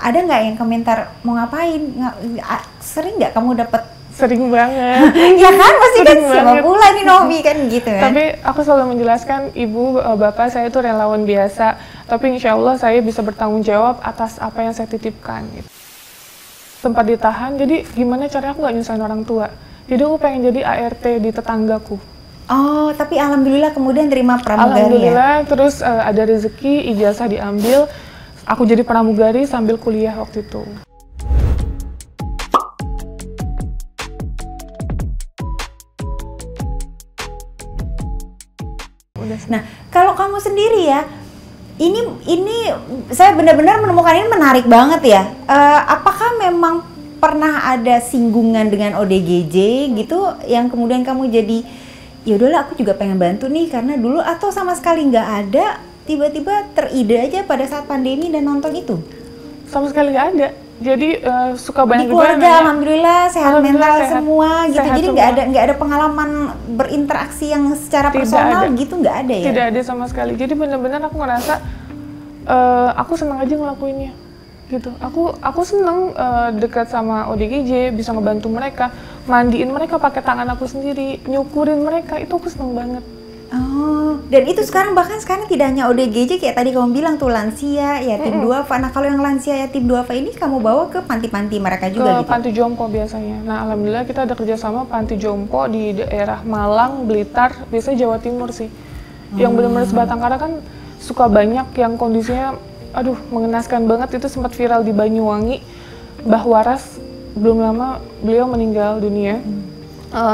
ada nggak yang komentar mau ngapain? Sering nggak kamu dapet? Sering banget. Ya kan, pasti kan Sering siapa banget. pula nih Novi kan gitu kan. Tapi aku selalu menjelaskan, ibu, bapak saya itu relawan biasa, tapi insya Allah saya bisa bertanggung jawab atas apa yang saya titipkan. Gitu. Sempat ditahan, jadi gimana caranya aku nggak nyusahin orang tua. Jadi aku pengen jadi ART di tetanggaku. Oh, tapi alhamdulillah kemudian terima pramugari Alhamdulillah, ya? terus ada rezeki, ijazah diambil, aku jadi pramugari sambil kuliah waktu itu. Nah, kalau kamu sendiri ya, ini saya benar-benar menemukan ini menarik banget ya. Apakah memang pernah ada singgungan dengan ODGJ gitu, yang kemudian kamu jadi, ya udahlah aku juga pengen bantu nih karena dulu, atau sama sekali nggak ada, tiba-tiba teride aja pada saat pandemi dan nonton itu? Sama sekali nggak ada. Jadi suka banyak di keluarga juga alhamdulillah sehat mental semua gitu. Sehat jadi nggak ada pengalaman berinteraksi yang secara personal gitu, nggak ada ya? Tidak ada sama sekali. Jadi benar-benar aku ngerasa aku senang aja ngelakuinnya gitu. Aku senang dekat sama ODGJ, bisa ngebantu mereka, mandiin mereka pakai tangan aku sendiri, nyukurin mereka, itu aku senang banget. Oh, dan itu sekarang bahkan tidak hanya ODGJ, kayak tadi kamu bilang tuh lansia, yatim duafa. Nah, kalau yang lansia yatim duafa ini kamu bawa ke panti-panti mereka juga gitu? Ke panti jompo biasanya. Nah, alhamdulillah kita ada kerjasama panti jompo di daerah Malang, Blitar, biasanya Jawa Timur sih. Yang benar-benar sebatang kara kan suka banyak yang kondisinya, aduh mengenaskan banget. Itu sempat viral di Banyuwangi, Mbah Waras, belum lama beliau meninggal dunia.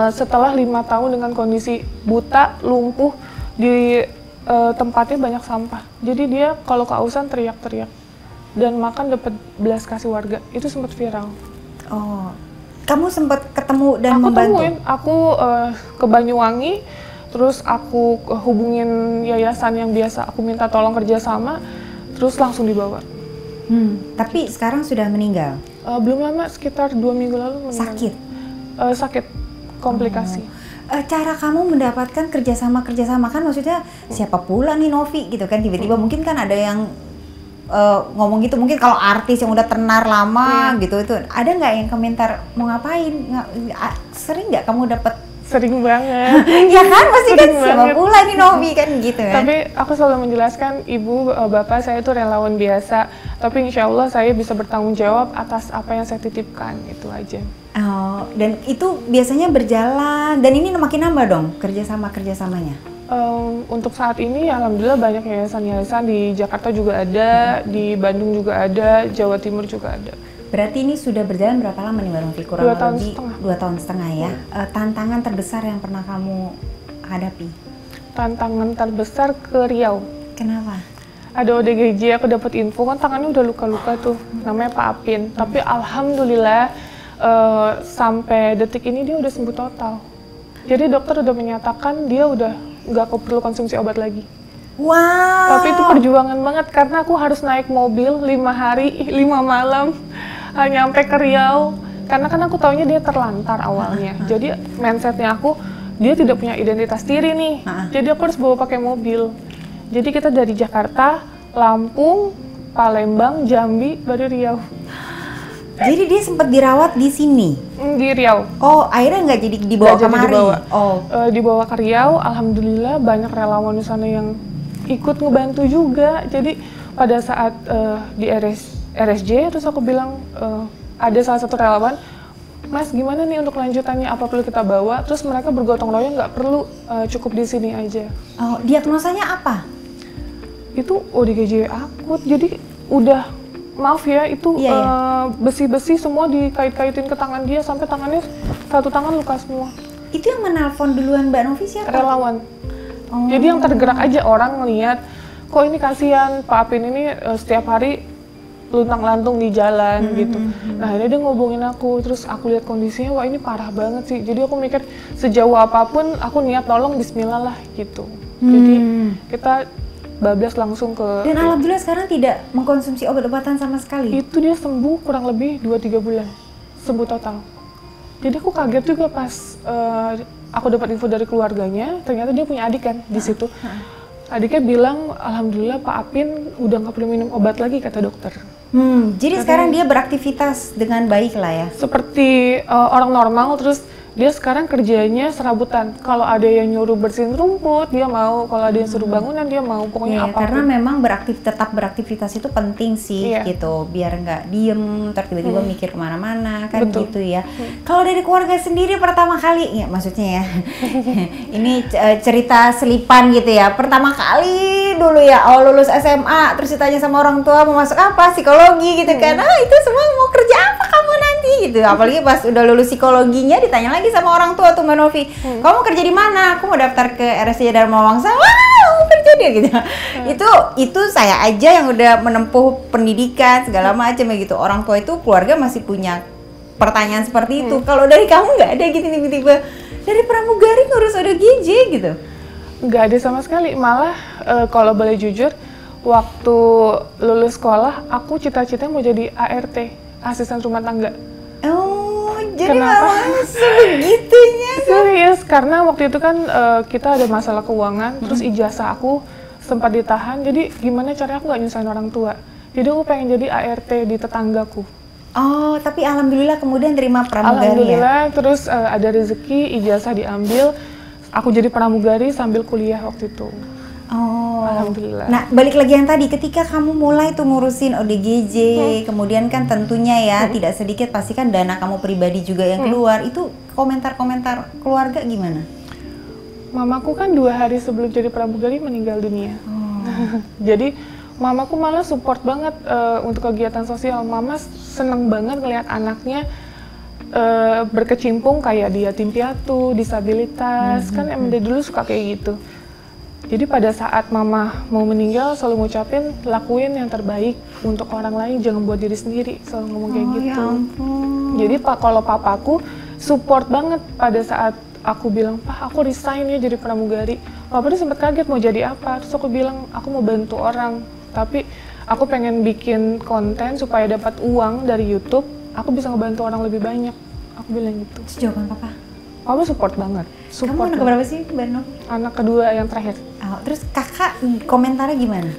Setelah 5 tahun dengan kondisi buta, lumpuh, di tempatnya banyak sampah. Jadi dia kalau kehausan teriak-teriak dan makan dapat belas kasih warga. Itu sempat viral. Oh, kamu sempat ketemu dan aku membantu? Aku ke Banyuwangi, terus aku hubungin yayasan yang biasa aku minta tolong kerjasama, terus langsung dibawa. Tapi sekarang sudah meninggal? Belum lama, sekitar 2 minggu lalu meninggal. Sakit? Sakit. Komplikasi. Cara kamu mendapatkan kerjasama kan maksudnya siapa pula nih Novi gitu kan, tiba-tiba mungkin kan ada yang ngomong gitu, mungkin kalau artis yang udah tenar lama gitu, itu ada nggak yang komentar mau ngapain? Sering nggak kamu dapet? Sering banget. Ya kan, pasti kan siapa pula nih Novi kan gitu kan. Tapi aku selalu menjelaskan, ibu, bapak saya itu relawan biasa, tapi insya Allah saya bisa bertanggung jawab atas apa yang saya titipkan, itu aja. Oh, dan itu biasanya berjalan, dan ini makin nambah dong kerjasamanya? Untuk saat ini alhamdulillah banyak yayasan-yayasan, di Jakarta juga ada, di Bandung juga ada, Jawa Timur juga ada. Berarti ini sudah berjalan berapa lama nih Mbak Novi? Kurang lebih 2 tahun setengah ya. Tantangan terbesar yang pernah kamu hadapi? Tantangan terbesar ke Riau. Kenapa? Ada ODGJ, aku dapat info kan tangannya udah luka-luka tuh, namanya Pak Apin. Tapi alhamdulillah sampai detik ini dia udah sembuh total. Jadi dokter udah menyatakan dia udah nggak perlu konsumsi obat lagi. Wow. Tapi itu perjuangan banget karena aku harus naik mobil 5 hari 5 malam nyampe ke Riau. Karena kan aku taunya dia terlantar awalnya. Jadi mindsetnya aku, dia tidak punya identitas diri nih. Jadi aku harus bawa pakai mobil. Jadi kita dari Jakarta, Lampung, Palembang, Jambi, baru Riau. Jadi dia sempat dirawat di sini? Di Riau. Oh, akhirnya nggak jadi dibawa kemari? Dibawa ke Riau, alhamdulillah banyak relawan di sana yang ikut ngebantu juga. Jadi pada saat di RSJ, terus aku bilang, ada salah satu relawan, Mas gimana nih untuk lanjutannya, apa perlu kita bawa? Terus mereka bergotong royong, nggak perlu, cukup di sini aja. Oh, diagnosanya apa? Itu ODGJ akut, jadi udah, maaf ya, itu besi-besi semua dikait-kaitin ke tangan dia, sampai tangannya satu tangan luka semua. Itu yang menelpon duluan Mbak Novi siapa? Relawan. Jadi yang tergerak aja orang ngeliat, kok ini kasihan Pak Apin ini setiap hari luntang-lantung di jalan gitu. Nah akhirnya dia ngobongin aku, terus aku lihat kondisinya, wah ini parah banget sih. Jadi aku mikir sejauh apapun aku niat nolong, bismillah lah gitu. Jadi kita bablas langsung ke... Dan alhamdulillah sekarang tidak mengkonsumsi obat-obatan sama sekali? Itu dia sembuh kurang lebih 2-3 bulan, sembuh total. Jadi aku kaget juga pas aku dapat info dari keluarganya, ternyata dia punya adik kan di situ. Adiknya bilang, alhamdulillah Pak Apin udah nggak perlu minum obat lagi, kata dokter. Jadi sekarang dia beraktivitas dengan baik lah ya. Seperti orang normal, terus dia sekarang kerjanya serabutan. Kalau ada yang nyuruh bersihin rumput, dia mau. Kalau ada yang suruh bangunan, dia mau. Pokoknya apapun. Karena memang tetap beraktivitas itu penting sih, gitu. Biar nggak diem, ntar tiba-tiba mikir kemana-mana, kan. Betul. Gitu ya. Kalau dari keluarga sendiri pertama kali, ya maksudnya ya, ini cerita selipan gitu ya. Pertama kali dulu ya, awal lulus SMA, terus ditanya sama orang tua mau masuk apa, psikologi gitu kan. Itu semua mau kerja apa kamu nanti gitu. Apalagi pas udah lulus psikologinya ditanya lagi sama orang tua tuh Mbak Novi, kamu kerja di mana? Aku mau daftar ke RSCM Dharma Wangsa. Wah, mau kerja dia gitu. Itu saya aja yang udah menempuh pendidikan segala macam gitu. Orang tua itu keluarga masih punya pertanyaan seperti itu. Kalau dari kamu nggak ada gitu tiba-tiba dari pramugari ngurus ODGJ gitu? Nggak ada sama sekali. Malah kalau boleh jujur, waktu lulus sekolah aku cita-citanya mau jadi ART, asisten rumah tangga. Jadi malah sebegitunya. Serius, karena waktu itu kan kita ada masalah keuangan, terus ijazah aku sempat ditahan, jadi gimana caranya aku nggak nyusahin orang tua. Jadi aku pengen jadi ART di tetanggaku. Oh, tapi alhamdulillah kemudian terima pramugari. Alhamdulillah, terus ada rezeki, ijazah diambil, aku jadi pramugari sambil kuliah waktu itu. Oh, alhamdulillah. Nah, balik lagi yang tadi, ketika kamu mulai tuh ngurusin ODGJ, kemudian kan tentunya ya tidak sedikit pasti kan dana kamu pribadi juga yang keluar. Itu komentar-komentar keluarga gimana? Mamaku kan 2 hari sebelum jadi pramugari meninggal dunia. Jadi mamaku malah support banget untuk kegiatan sosial. Mama seneng banget ngeliat anaknya berkecimpung kayak di yatim piatu, disabilitas, kan emang dari dulu suka kayak gitu. Jadi pada saat mama mau meninggal selalu ngucapin lakuin yang terbaik untuk orang lain, jangan buat diri sendiri, selalu ngomong kayak gitu. Ya ampun. Jadi kalau papaku support banget pada saat aku bilang, "Pak, aku resign ya jadi pramugari." Papa dia sempat kaget mau jadi apa, terus aku bilang, "Aku mau bantu orang, tapi aku pengen bikin konten supaya dapat uang dari YouTube, aku bisa ngebantu orang lebih banyak." Aku bilang gitu. Terus jawaban papa? Papa support banget. Kamu anak berapa sih, Mbak Novi? Anak kedua yang terakhir. Terus kakak komentarnya gimana?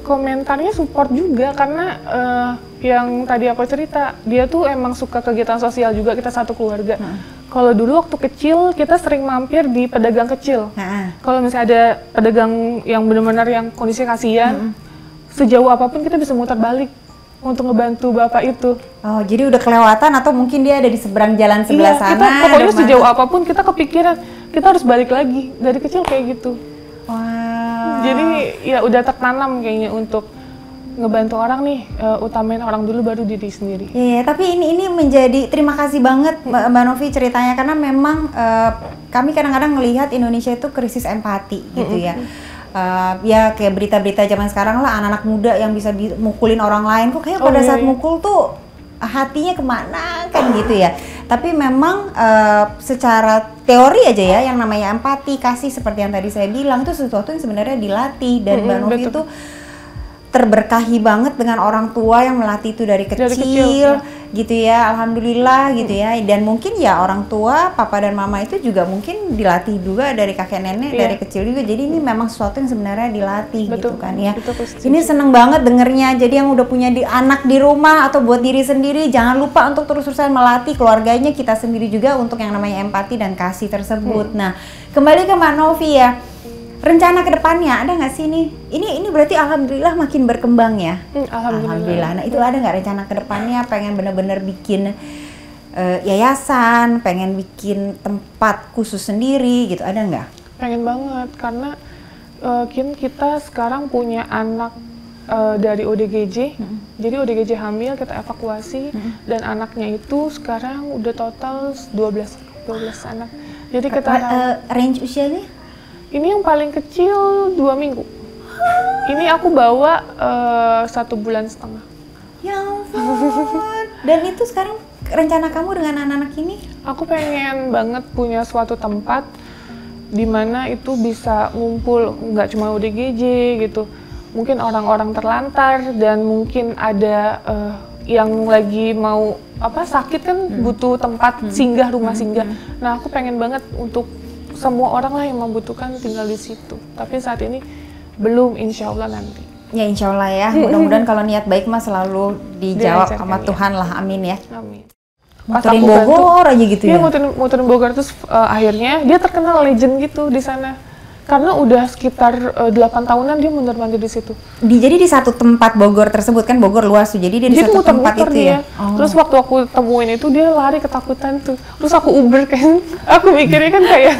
Komentarnya support juga karena yang tadi aku cerita, dia tuh emang suka kegiatan sosial juga, kita satu keluarga. Kalau dulu waktu kecil kita sering mampir di pedagang kecil. Kalau misalnya ada pedagang yang benar-benar yang kondisi kasihan, sejauh apapun kita bisa muter balik untuk ngebantu bapak itu. Oh, jadi udah kelewatan atau mungkin dia ada di seberang jalan sebelah sana. Kita pokoknya sejauh apapun kita kepikiran kita harus balik lagi. Dari kecil kayak gitu. Wow. Jadi ya udah tertanam kayaknya untuk ngebantu orang nih, utamain orang dulu baru diri sendiri. Iya, tapi ini menjadi terima kasih banget Mbak Novi ceritanya karena memang kami kadang-kadang melihat Indonesia itu krisis empati gitu ya. Ya kayak berita-berita zaman sekarang lah, anak-anak muda yang bisa mukulin orang lain, kok kayak pada saat mukul tuh hatinya kemana kan gitu ya. Tapi memang secara teori aja ya, yang namanya empati, kasih seperti yang tadi saya bilang itu sesuatu yang sebenarnya dilatih dan Mbak Novi itu terberkahi banget dengan orang tua yang melatih itu dari kecil gitu ya, alhamdulillah gitu ya. Dan mungkin ya orang tua, papa dan mama itu juga mungkin dilatih juga dari kakek nenek dari kecil juga. Jadi ini memang sesuatu yang sebenarnya dilatih gitu kan ya. Ini seneng banget dengernya. Jadi yang udah punya anak di rumah atau buat diri sendiri, jangan lupa untuk terus-terusan melatih keluarganya, kita sendiri juga untuk yang namanya empati dan kasih tersebut. Nah, kembali ke Mbak Novi ya. Rencana ke depannya ada nggak sih nih? Ini berarti alhamdulillah makin berkembang ya. Alhamdulillah. Nah, itu ada nggak rencana ke depannya pengen bener-bener bikin yayasan, pengen bikin tempat khusus sendiri gitu, ada nggak? Pengen banget karena kita sekarang punya anak dari ODGJ. Jadi ODGJ hamil kita evakuasi dan anaknya itu sekarang udah total 12 anak. Jadi kita range usianya? Ini yang paling kecil 2 minggu. Ini aku bawa 1,5 bulan. Ya ampun. Dan itu sekarang rencana kamu dengan anak-anak ini? Aku pengen banget punya suatu tempat di mana itu bisa ngumpul, nggak cuma ODGJ gitu. Mungkin orang-orang terlantar dan mungkin ada yang lagi mau sakit kan butuh tempat singgah, rumah singgah. Nah, aku pengen banget untuk semua orang lah yang membutuhkan tinggal di situ. Tapi saat ini belum, insya Allah nanti. Ya insya Allah ya, mudah-mudahan kalau niat baik mah selalu dijawab Dilancarkan, sama ya. Tuhan lah, amin ya. Amin. Pas Muterin aku bantu- Bogor aja gitu Iya, ya. muterin Bogor, terus akhirnya dia terkenal legend gitu di sana. Karena udah sekitar 8 tahunan dia mondar-mandir di situ. Jadi di satu tempat Bogor tersebut kan, Bogor luas tuh, jadi dia di Dia satu tempat muter-muter itu ya. dia. Terus waktu aku temuin itu dia lari ketakutan tuh. Terus aku Uber kan, aku mikirnya kan kayak